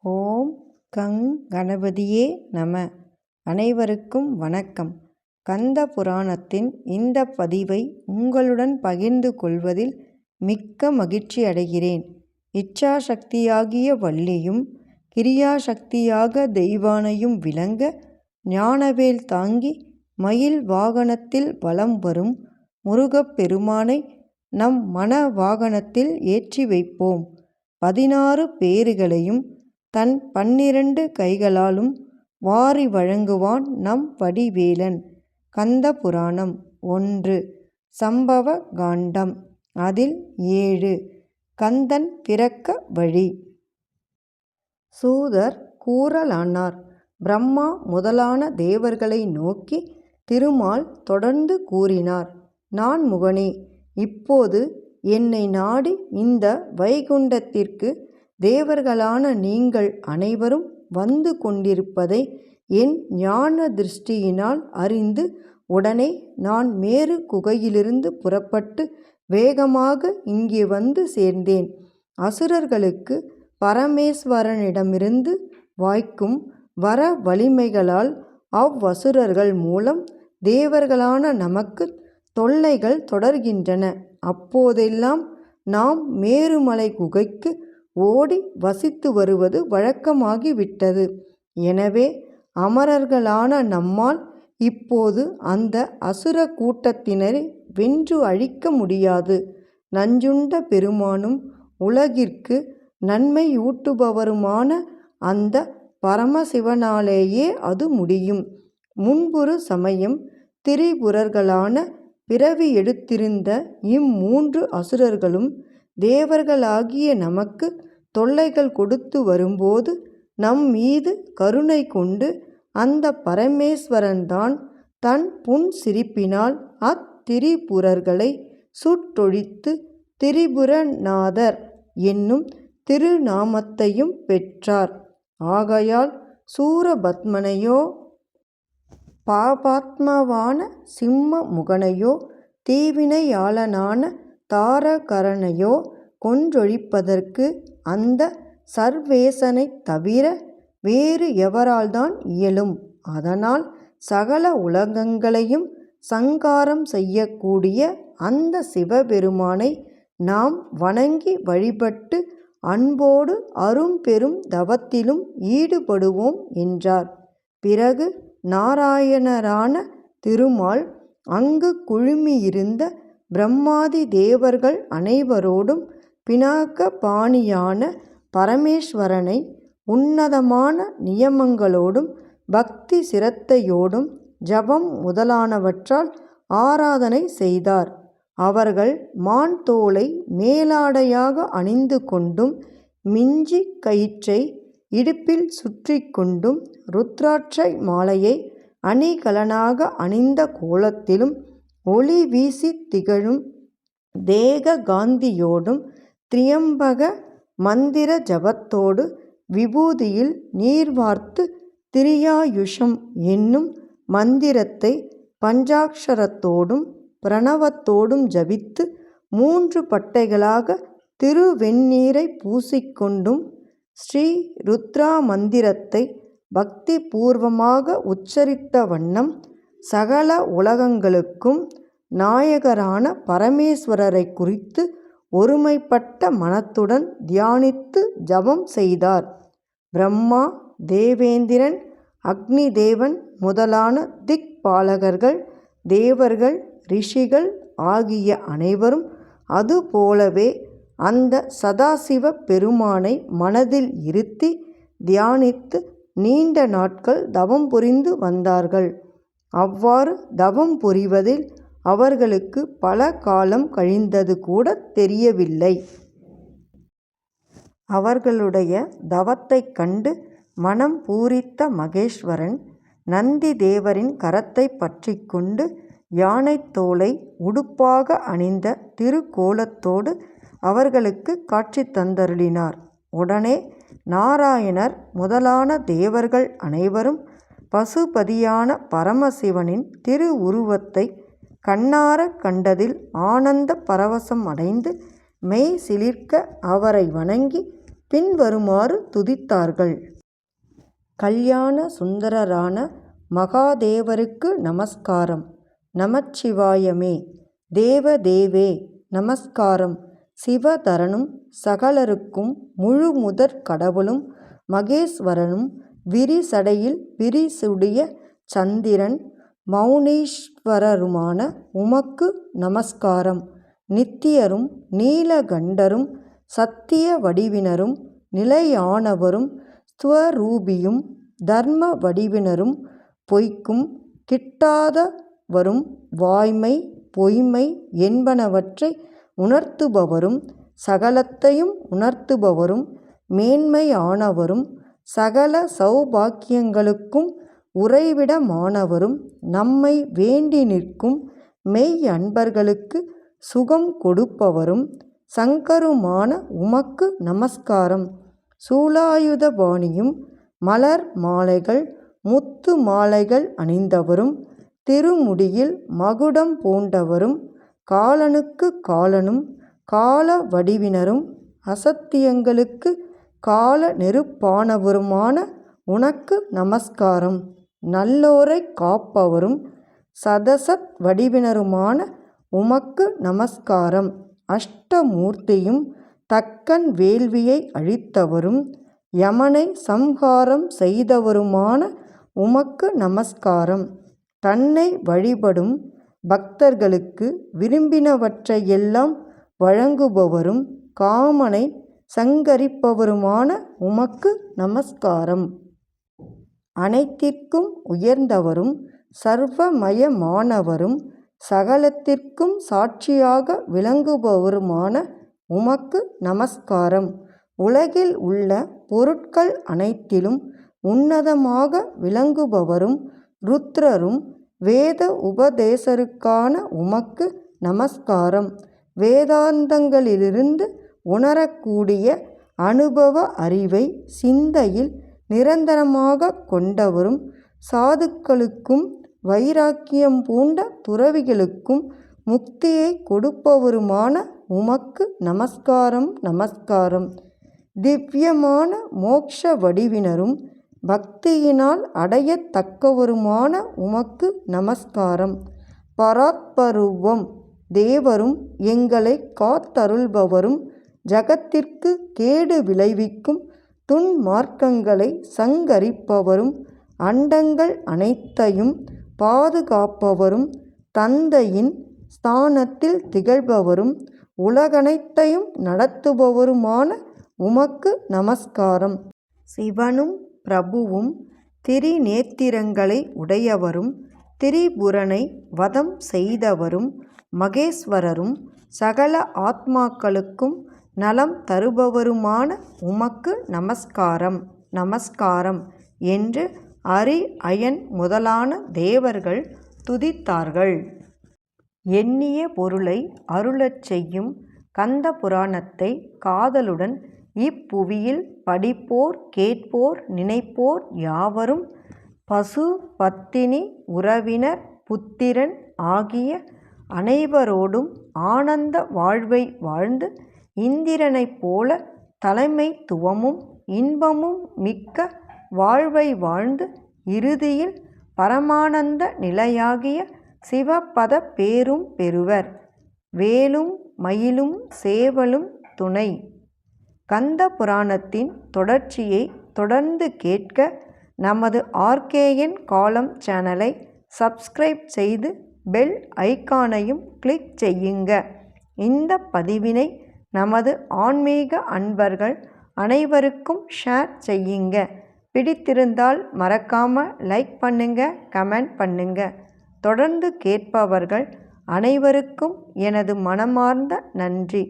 ஓம் கங் கணபதியே நம. அனைவருக்கும் வணக்கம். கந்த புராணத்தின் இந்த பதிவை உங்களுடன் பகிர்ந்து கொள்வதில் மிக்க மகிழ்ச்சி அடைகிறேன். இச்சாசக்தியாகிய வள்ளியும் கிரியாசக்தியாக தெய்வானையும் விளங்க ஞானவேல் தாங்கி மயில் வாகனத்தில் வலம் வரும் முருகப்பெருமானை நம் மன வாகனத்தில் ஏற்றி வைப்போம். 16 பேறுகளையும் தன் 12 கைகளாலும் வாரி வழங்குவான் நம் வடிவேலன். கந்த புராணம் 1 சம்பவ காண்டம். அதில் 7 கந்தன் பிறக்க வழி. சூதர் கூறலானார். பிரம்மா முதலான தேவர்களை நோக்கி திருமால் தொடர்ந்து கூறினார். நான்முகனே, இப்போது என்னை நாடி இந்த வைகுண்டத்திற்கு தேவர்களான நீங்கள் அனைவரும் வந்து கொண்டிருப்பதை என் ஞான திருஷ்டியினால் அறிந்து உடனே நான் மேரு குகையிலிருந்து புறப்பட்டு வேகமாக இங்கே வந்து சேர்ந்தேன். அசுரர்களுக்கு பரமேஸ்வரனிடமிருந்து வாய்க்கும் வர வலிமைகளால் அவ்வசுரர்கள் மூலம் தேவர்களான நமக்கு தொல்லைகள் தொடர்கின்றன. அப்போதெல்லாம் நாம் மேருமலை குகைக்கு ஓடி வசித்து வருவது வழக்கமாகிவிட்டது. எனவே அமரர்களான நம்மால் இப்போது அந்த அசுர கூட்டத்தினரை வென்று அழிக்க முடியாது. நஞ்சுண்ட பெருமானும் உலகிற்கு நன்மையூட்டுபவருமான அந்த பரமசிவனாலேயே அது முடியும். முன்பொரு சமயம் திரிபுரர்களான பிறவி எடுத்திருந்த இம்மூன்று அசுரர்களும் தேவர்களாகிய நமக்கு தொல்லைகள் கொடுத்து வரும்போது நம் மீது கருணை கொண்டு அந்த பரமேஸ்வரன்தான் தன் புன்சிரிப்பினால் அத்திரிபுரர்களை சுட்டொழித்து திரிபுரநாதர் என்னும் திருநாமத்தையும் பெற்றார். ஆகையால் சூரபத்மனையோ பாபாத்மவான சிம்ம முகனையோ தீவினையாளனான தாரகரனையோ கொன்றொழிப்பதற்கு அந்த சர்வேசனைத் தவிர வேறு எவரால்தான் இயலும். அதனால் சகல உலகங்களையும் சங்காரம் செய்யக்கூடிய அந்த சிவபெருமானை நாம் வணங்கி வழிபட்டு அன்போடு அரும்பெரும் தவத்திலும் ஈடுபடுவோம் என்றார். பிறகு நாராயணரான திருமால் அங்கு குழுமியிருந்த பிரம்மாதி தேவர்கள் அனைவரோடும் பினாகபாணியான பரமேஸ்வரனை உன்னதமான நியமங்களோடும் பக்தி சிரத்தையோடும் ஜபம் முதலானவற்றால் ஆராதனை செய்தார். அவர்கள் மான் தோலை மேலாடையாக அணிந்து கொண்டும் மிஞ்சி கயிற்றை இடுப்பில் சுற்றி கொண்டும் ருத்ராட்சை மாலையை அணிகலனாக அணிந்த கோலத்திலும் ஒளி வீசி திகழும் தேக காந்தியோடும் திரியம்பக மந்திர ஜபத்தோடு விபூதியில் நீர் வார்த்து திரியாயுஷம் என்னும் மந்திரத்தை பஞ்சாட்சரத்தோடும் பிரணவத்தோடும் ஜபித்து 3 பட்டைகளாக திருவெண்ணீரை பூசிக்கொண்டும் ஸ்ரீ ருத்ரா மந்திரத்தை பக்தி பூர்வமாக உச்சரித்த வண்ணம் சகல உலகங்களுக்கும் நாயகரான பரமேஸ்வரரை குறித்து ஒருமைப்பட்ட மனத்துடன் தியானித்து ஜபம் செய்தார். பிரம்மா, தேவேந்திரன், அக்னி தேவன் முதலான திக்பாலகர்கள், தேவர்கள், ரிஷிகள் ஆகிய அனைவரும் அதுபோலவே அந்த சதாசிவ பெருமானை மனதில் இருத்தி தியானித்து நீண்ட நாட்கள் தவம் புரிந்து வந்தார்கள். அவ்வாறு தவம் புரிவதில் அவர்களுக்கு பல காலம் கழிந்தது கூட தெரியவில்லை. அவர்களுடைய தவத்தைக் கண்டு மனம் பூரித்த மகேஸ்வரன் நந்தி தேவரின் கரத்தை பற்றி கொண்டு யானைத் தோலை உடுப்பாக அணிந்த திருக்கோலத்தோடு அவர்களுக்கு காட்சி தந்தருளினார். உடனே நாராயணர் முதலான தேவர்கள் அனைவரும் பசுபதியான பரமசிவனின் திரு உருவத்தை கண்ணார கண்டதில் ஆனந்த பரவசம் அடைந்து மெய் சிலிர்க்க அவரை வணங்கி பின்வருமாறு துதித்தார்கள். கல்யாண சுந்தரரான மகாதேவருக்கு நமஸ்காரம். நமச்சிவாயமே. தேவதேவே நமஸ்காரம். சிவதரனும் சகலருக்கும் முழுமுதற் கடவுளும் மகேஸ்வரனும் விரிசடையில் விரிசுடைய சந்திரன் மௌனீஸ்வரருமான உமக்கு நமஸ்காரம். நித்தியரும் நீலகண்டரும் சத்திய வடிவினரும் நிலையானவரும் ஸ்வரூபியும் தர்ம வடிவினரும் பொய்க்கும் கிட்டாதவரும் வாய்மை பொய்மை என்பனவற்றை உணர்த்துபவரும் சகலத்தையும் உணர்த்துபவரும் மேன்மையானவரும் சகல சௌபாக்கியங்களுக்கும் உறைவிடமானவரும் நம்மை வேண்டி நிற்கும் மெய் அன்பர்களுக்கு சுகம் கொடுப்பவரும் சங்கருமான உமக்கு நமஸ்காரம். சூலாயுதபாணியும் மலர் மாலைகள் முத்து மாலைகள் அணிந்தவரும் திருமுடியில் மகுடம் பூண்டவரும் காலனுக்கு காலனும் கால வடிவினரும் அசத்தியங்களுக்கு கால நெருப்பானவருமான உனக்கு நமஸ்காரம். நல்லோரை காப்பவரும் சதசத் வடிவினருமான உமக்கு நமஸ்காரம். அஷ்டமூர்த்தியும் தக்கன் வேள்வியை அழித்தவரும் யமனை சம்ஹாரம் செய்தவருமான உமக்கு நமஸ்காரம். தன்னை வழிபடும் பக்தர்களுக்கு விரும்பினவற்றையெல்லாம் வழங்குபவரும் காமனை சங்கரிப்பவருமான உமக்கு நமஸ்காரம். அனைத்திற்கும் உயர்ந்தவரும் சர்வமயமானவரும் சகலத்திற்கும் சாட்சியாக விளங்குபவருமான உமக்கு நமஸ்காரம். உலகில் உள்ள பொருட்கள் அனைத்திலும் உன்னதமாக விளங்குபவரும் ருத்ரரும் வேத உபதேசருக்கான உமக்கு நமஸ்காரம். வேதாந்தங்களிலிருந்து உணரக்கூடிய அனுபவ அறிவை சிந்தையில் நிரந்தரமாக கொண்டவரும் சாதுக்களுக்கும் வைராக்கியம் பூண்ட துறவிகளுக்கும் முக்தியை கொடுப்பவருமான உமக்கு நமஸ்காரம் நமஸ்காரம். திவ்யமான மோட்ச வடிவினரும் பக்தியினால் அடையத்தக்கவருமான உமக்கு நமஸ்காரம். பராத்பருவம் தேவரும் எங்களை காத்தருள்பவரும் ஜகத்திற்கு கேடு விளைவிக்கும் துன்மார்க்கங்களை சங்கரிப்பவரும் அண்டங்கள் அனைத்தையும் பாதுகாப்பவரும் தந்தையின் ஸ்தானத்தில் திகழ்பவரும் உலகனைத்தையும் நடத்துபவருமான உமக்கு நமஸ்காரம். சிவனும் பிரபுவும் திரிநேத்திரங்களை உடையவரும் திரிபுரனை வதம் செய்தவரும் மகேஸ்வரரும் சகல ஆத்மாக்களுக்கும் நலம் தருபவருமான உமக்கு நமஸ்காரம் நமஸ்காரம் என்று அரி அயன் முதலான தேவர்கள் துதித்தார்கள். எண்ணிய பொருளை அருளச் செய்யும் கந்த புராணத்தை காதலுடன் இப்புவியில் படிப்போர் கேட்போர் நினைப்போர் யாவரும் பசு பத்தினி உறவினர் புத்திரன் ஆகிய அனைவரோடும் ஆனந்த வாழ்வை வாழ்ந்து இந்திரனைப் போல தலைமைத்துவமும் இன்பமும் மிக்க வாழ்வை வாழ்ந்து இறுதியில் பரமானந்த நிலையாகிய சிவபத பேரும் பெறுவர். வேலும் மயிலும் சேவலும் துணை. கந்த புராணத்தின் தொடர்ச்சியை தொடர்ந்து கேட்க நமது RKN காலம் சேனலை சப்ஸ்கிரைப் செய்து பெல் ஐகானையும் கிளிக் செய்யுங்க. இந்த பதிவினை நமது ஆன்மீக அன்பர்கள் அனைவருக்கும் ஷேர் செய்யுங்க. பிடித்திருந்தால் மறக்காம லைக் பண்ணுங்க, கமெண்ட் பண்ணுங்க. தொடர்ந்து கேட்பவர்கள் அனைவருக்கும் எனது மனமார்ந்த நன்றி.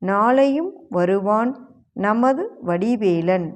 நாளையும் வருவான் நமது வடிவேலன்.